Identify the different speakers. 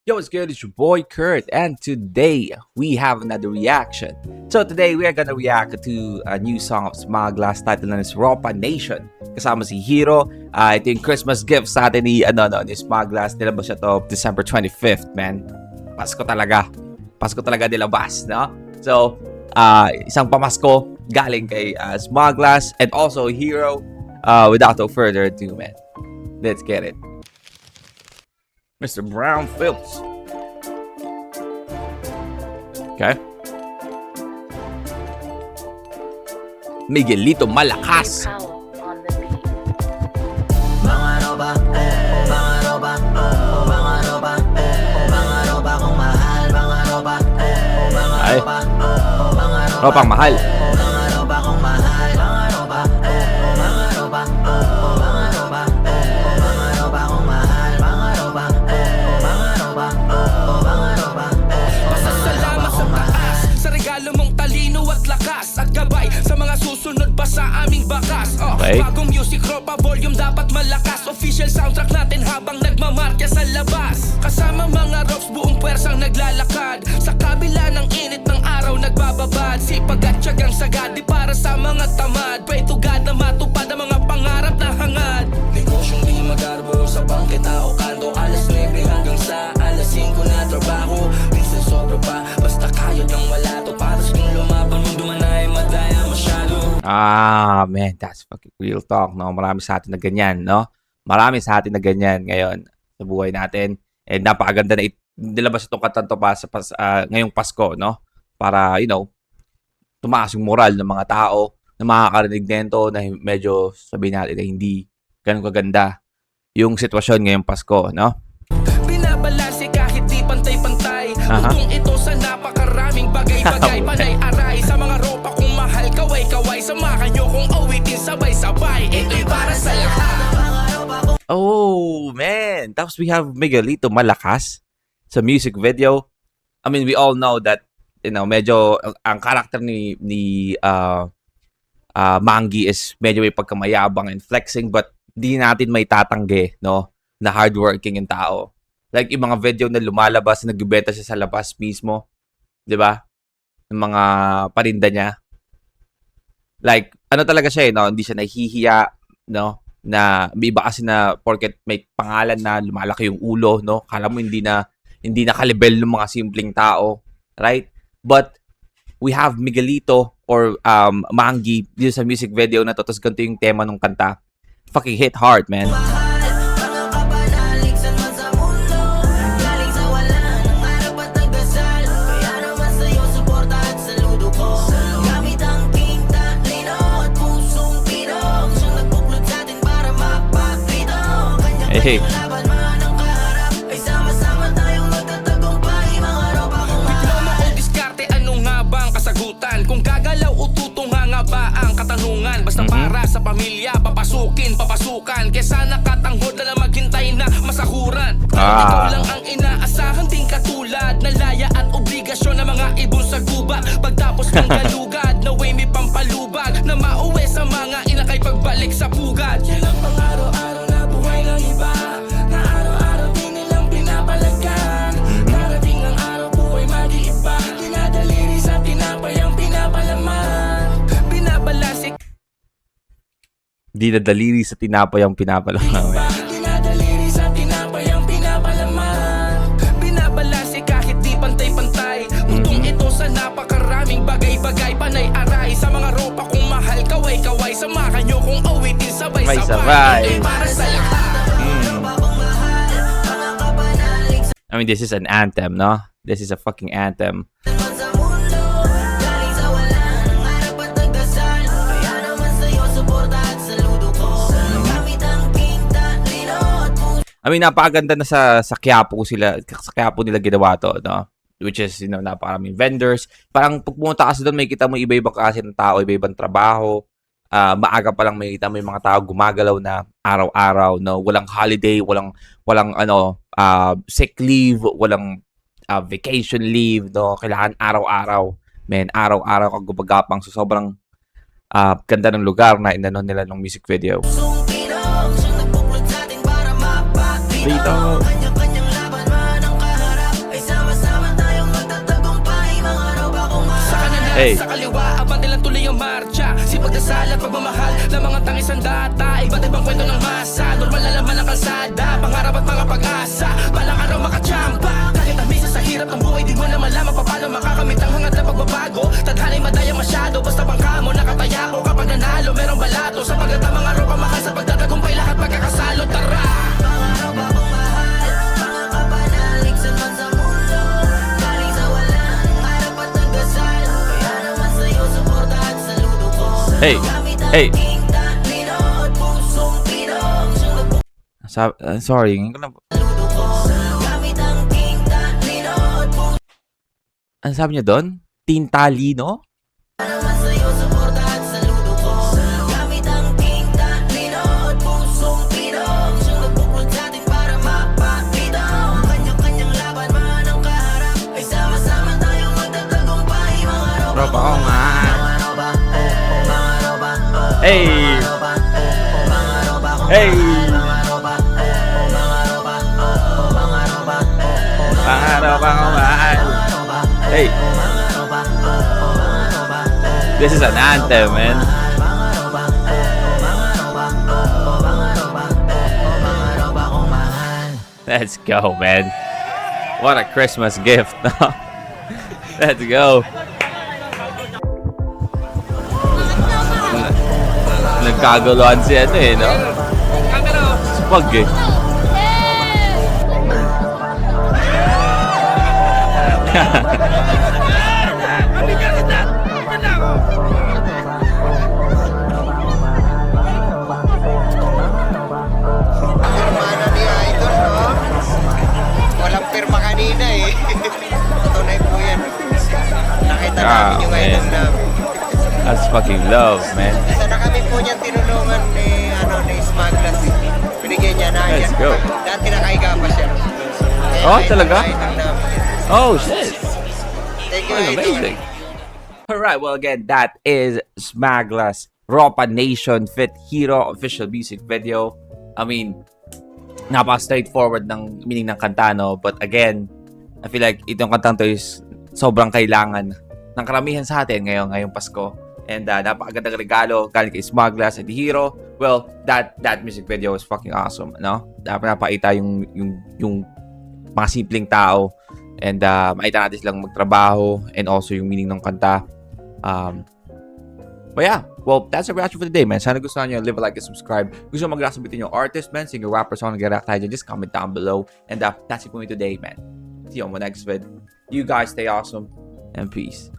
Speaker 1: Yo, what's good? It's your boy Kurt, and today we have another reaction. So today we are gonna react to a new song of Smaglas, title na is Ropa Nation. Kasama si Hero. Ito yung Christmas gift sa atin ni Smaglas. Nilabas siya to December 25th, man. Pasko talaga. Pasko talaga nilabas, no? So, isang pamasko galing kay Smaglas and also Hero. Without no further ado, man. Let's get it. Mr. Brown Phillips. Okay. Miguelito Malakas. Ay. Ropang mahal.
Speaker 2: Sa mga susunod pa sa aming bakas.
Speaker 1: Okay.
Speaker 2: Bagong music, Ropa volume dapat malakas. Official soundtrack natin habang nagmamarka sa labas. Kasama mga rocks, buong pwersang naglalakad. Sa kabila ng init ng araw nagbababad. Sipag at tiyagang sagad, di para sa mga tamad. Pray to God na matupad ang mga pangarap na hangad. Negosyong di magarbo sa bangketa o kanto. Alas 9 hanggang sa alas 5 na trabaho. Minsan sobra pa, basta kayod ang wala to. Paras kung lumabang mundo man ay madaya masyado.
Speaker 1: Man, that's fucking real talk, no? Marami sa atin na ganyan, no? Marami sa atin na ganyan ngayon sa buhay natin. And napakaganda na nilabas itong katanto pa sa ngayong Pasko, no? Para, tumaas yung moral ng mga tao na makakarinig nito na medyo sabihin natin na hindi ganun kaganda yung sitwasyon ngayong Pasko, no?
Speaker 2: Binabalanse kahit di pantay-pantay. Kung ito sa napakaraming bagay-bagay. Panay-aray sa mga ropa kung mahal. Kaway-kaway samahan nyo kung awitin sabay-sabay. Ito'y para sa lahat.
Speaker 1: Oh, man. Tapos we have Miguelito Malakas sa music video. I mean, we all know that, medyo ang karakter ni Mangi is medyo may pagkamayabang and flexing, but di natin may tatanggi, no, na hardworking yung tao. Like yung mga video na lumalabas, nagbebenta siya sa labas mismo, 'di ba? Yung mga parinda niya. Like ano talaga siya, no, hindi siya nahihiya, no, na may iba kasi na porket may pangalan na lumalaki yung ulo, no, kala mo hindi na kalibel ng mga simpleng tao, right? But we have Miguelito or Mangi dito sa music video na to, tapos ganito yung tema ng kanta. Fucking hit hard, man. Hey.
Speaker 2: Kung gagalaw o tutunga nga ba ang katanungan. Basta para sa pamilya, papasukan kesa nakatanghod na lang maghintay na masahuran. Ikaw lang ang inaasahan, ting katulad nalaya at obligasyon ng mga ibon sa gubat. Pagtapos ng galugad, naway may pampalubag na mauwi sa mga inakay pagbalik sa pugad. Yan ang pang-araw-araw na buhay ng iba, na araw-araw din nilang pinapalagan. Darating ang araw buhay mag-iiba, dinadaliri sa tinapay ang pinapalaman. Binabalasik
Speaker 1: Di na daliri sa tinapay ang pinapalaman.
Speaker 2: dinadaliri sa tinapay ang pinapalaman. Binabalasik kahit di pantay-pantay. Utong ito sa napakaraming bagay-bagay. Panay-aray sa mga ropa kung mahal. Kaway-kaway samahan nyo kung awitin sabay-sabay. Para sa lahat.
Speaker 1: I mean, this is an anthem, no? This is a fucking anthem. I mean, napakaganda na sa Quiapo nila ginawa to, no? Which is, napakaraming vendors. Parang pag pumunta kasi doon, may kita mo iba-ibang klase ng tao, iba-ibang trabaho. Maaga pa lang may kita mo yung mga tao gumagalaw na araw-araw, no? Walang holiday, walang sick leave, walang vacation leave, no? Kailangan araw-araw. Man, araw-araw kang gumagapang. So, sobrang ganda ng lugar na inanon nila ng music video. Dito. Hey.
Speaker 2: Sa kaliwa, abante lang tuloy ang marcha. Sipag dasal at pagmamahal ng mga tangis ang data. Iba't ibang kwento ng masa. Normal na laman ang kalsada. Pangarap at mga pag-asa. Balang araw makachamba. Kahit ang misa sa hirap ng buhay, di mo na malaman paano makakamit ang hangad na pagbabago. Tadhana'y madaya masyado. Basta bangka mo nakataya ko. Kapag nanalo, merong balato. Sa pagdata mga ropa mahal. Sa pagtatagumpay lahat magkakasalo. Tara!
Speaker 1: Hey, hey. Sorry. Ano sabi niya doon? Tintalino? Tropa ko nga. Hey! Hey! Pangarap ako man. Hey! This is an anthem, man. Let's go, man. What a Christmas gift. Let's go. Nagkaguluhan si ano eh, no? Spag eh.
Speaker 3: Mana ni Idol, no? Walang pirma kanina eh. Tunay po yan. Nakita namin yung idol namin.
Speaker 1: That's fucking love, man.
Speaker 3: Isa na kami po niyan tinulungan ni Smaglas. Binigyan niya na
Speaker 1: Let's
Speaker 3: yan.
Speaker 1: go.
Speaker 3: Dati nakahiga pa siya. Kaya
Speaker 1: Oh,
Speaker 3: idol
Speaker 1: talaga?
Speaker 3: na idol namin.
Speaker 1: Oh, shit.
Speaker 3: Thank you,
Speaker 1: Oh,
Speaker 3: idol.
Speaker 1: amazing. Alright, well again, that is Smaglas Ropa Nation Fit Hero official music video. I mean, napaka-straightforward ng meaning ng kanta, no? But again, I feel like itong kantang to is sobrang kailangan ng karamihan sa atin ngayong Pasko. And napakagandang regalo galing kay Smaglas at Hero. Well, that music video was fucking awesome, no? Napakita yung mga simpleng tao and makita natin silang magtrabaho and also yung meaning ng kanta. But yeah, well, that's a reaction for the day, man. Sana gusto nyo, leave a like and subscribe. Gusto mo mag-react sabitin yung artist, man, singer, rapper, song, nag-react tayo dyan, just comment down below. And that's it for me today, man. See you on my next vid. You guys stay awesome and peace.